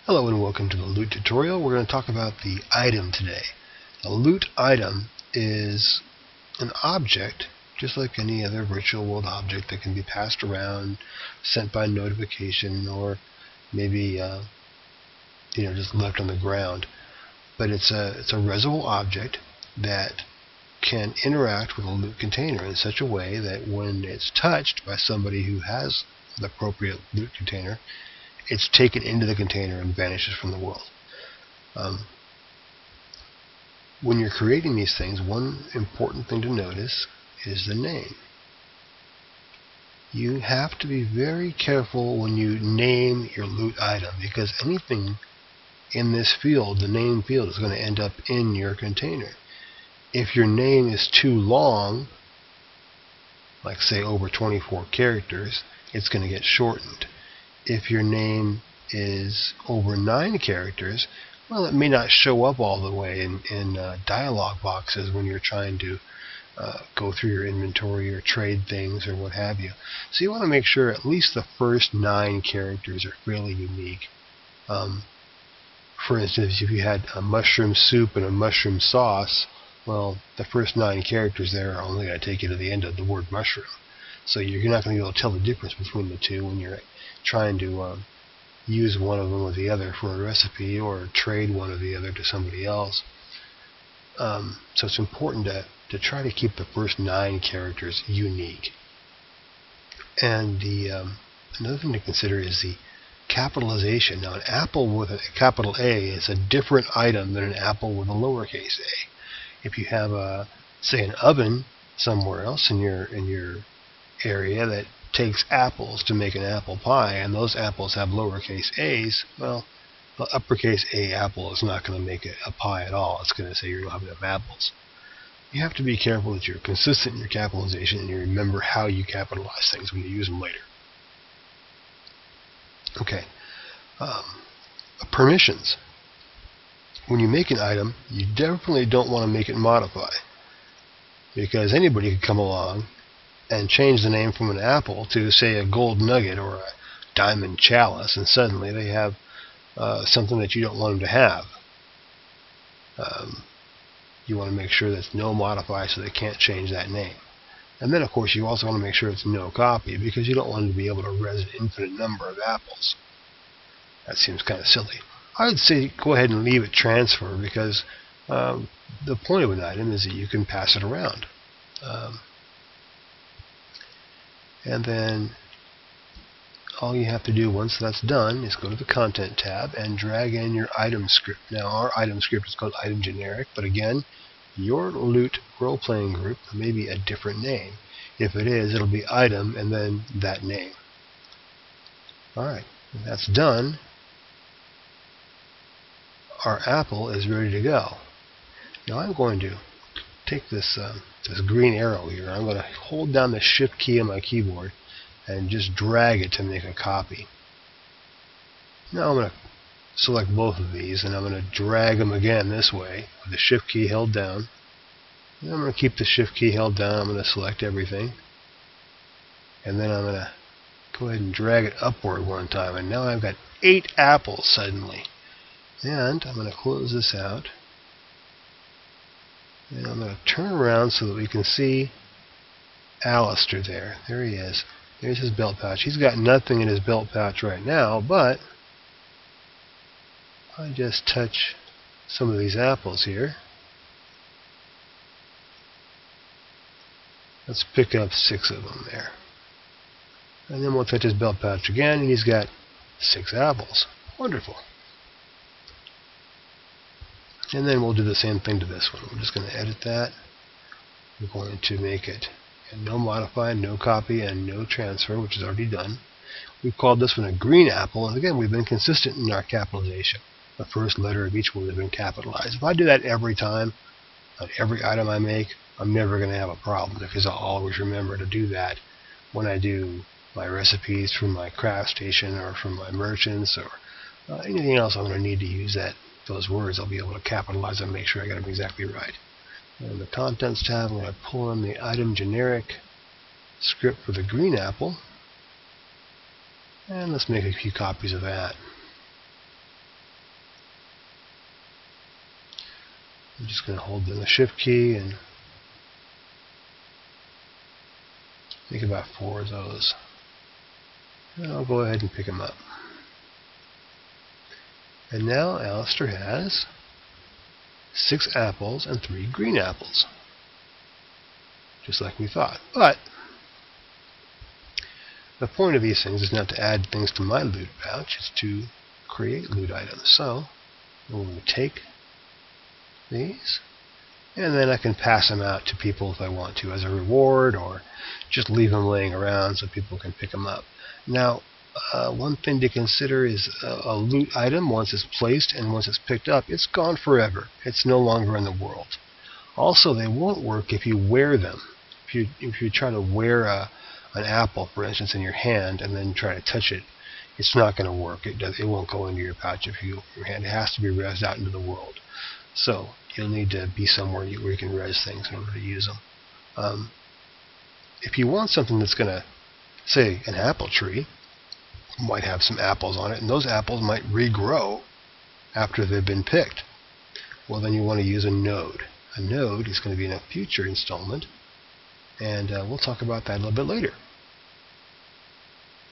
Hello and welcome to the Lewt tutorial. We're going to talk about the item today. A Lewt item is an object, just like any other virtual world object, that can be passed around, sent by notification, or maybe just left on the ground. But it's a reservoir object that can interact with a Lewt container in such a way that when it's touched by somebody who has the appropriate Lewt container, it's taken into the container and vanishes from the world. When you're creating these things, one important thing to notice is the name. You have to be very careful when you name your Lewt item, because anything in this field, the name field, is going to end up in your container. If your name is too long, like say over 24 characters, it's going to get shortened. If your name is over 9 characters, well, it may not show up all the way in dialog boxes when you're trying to go through your inventory or trade things or what have you. So you want to make sure at least the first 9 characters are fairly unique. For instance, if you had a mushroom soup and a mushroom sauce, well, the first 9 characters there are only going to take you to the end of the word mushroom. So you're not going to be able to tell the difference between the two when you're trying to use one of them with the other for a recipe, or trade one or the other to somebody else. So it's important to try to keep the first 9 characters unique. And another thing to consider is the capitalization. Now, an apple with a capital A is a different item than an apple with a lowercase a. If you have say an oven somewhere else in your area that takes apples to make an apple pie, and those apples have lowercase a's, well, the uppercase A apple is not going to make it a pie at all. It's going to say you don't have enough apples. You have to be careful that you're consistent in your capitalization and you remember how you capitalize things when you use them later. Okay, permissions. When you make an item, you definitely don't want to make it modify, because anybody could come along and change the name from an apple to, say, a gold nugget or a diamond chalice, and suddenly they have something that you don't want them to have. You want to make sure that's no modify, so they can't change that name. And then, of course, you also want to make sure it's no copy, because you don't want them to be able to res an infinite number of apples. That seems kind of silly. I would say go ahead and leave it transfer, because the point of an item is that you can pass it around. And then all you have to do once that's done is go to the Content tab and drag in your item script. Now, our item script is called Item Generic, but again, your Lewt role-playing group may be a different name. If it is, it'll be item and then that name. Alright, when that's done, our apple is ready to go. Now I'm going to take this green arrow here. I'm going to hold down the Shift key on my keyboard and just drag it to make a copy. Now I'm going to select both of these, and I'm going to drag them again this way with the Shift key held down. And I'm going to keep the Shift key held down. I'm going to select everything, and then I'm going to go ahead and drag it upward one time, and now I've got 8 apples suddenly. And I'm going to close this out, and I'm going to turn around so that we can see Alistair there. There he is. There's his belt pouch. He's got nothing in his belt pouch right now, but I just touch some of these apples here. Let's pick up 6 of them there. And then we'll touch his belt pouch again, and he's got 6 apples. Wonderful. And then we'll do the same thing to this one. We're just going to edit that. We're going to make it no modify, no copy, and no transfer, which is already done. We've called this one a green apple, and again, we've been consistent in our capitalization. The first letter of each word has been capitalized. If I do that every time, on every item I make, I'm never going to have a problem, because I'll always remember to do that when I do my recipes from my craft station or from my merchants or anything else I'm going to need to use those words. I'll be able to capitalize them and make sure I got them exactly right. In the Contents tab, I'm going to pull in the Item Generic script for the green apple, and let's make a few copies of that. I'm just going to hold down the Shift key and make about 4 of those. And I'll go ahead and pick them up. And now Alistair has 6 apples and 3 green apples. Just like we thought. But the point of these things is not to add things to my loot pouch, it's to create loot items. So I'm going to take these, and then I can pass them out to people if I want to as a reward, or just leave them laying around so people can pick them up. Now, one thing to consider is a loot item, once it's placed and once it's picked up, it's gone forever. It's no longer in the world. Also, they won't work if you wear them. If you try to wear an apple, for instance, in your hand and then try to touch it, it's not going to work. It won't go into your pouch if you your hand. It has to be rezzed out into the world. So you'll need to be somewhere where you can res things in order to use them. If you want something that's going to, say, an apple tree, might have some apples on it, and those apples might regrow after they've been picked. Well, then you want to use a node. A node is going to be in a future installment, and we'll talk about that a little bit later.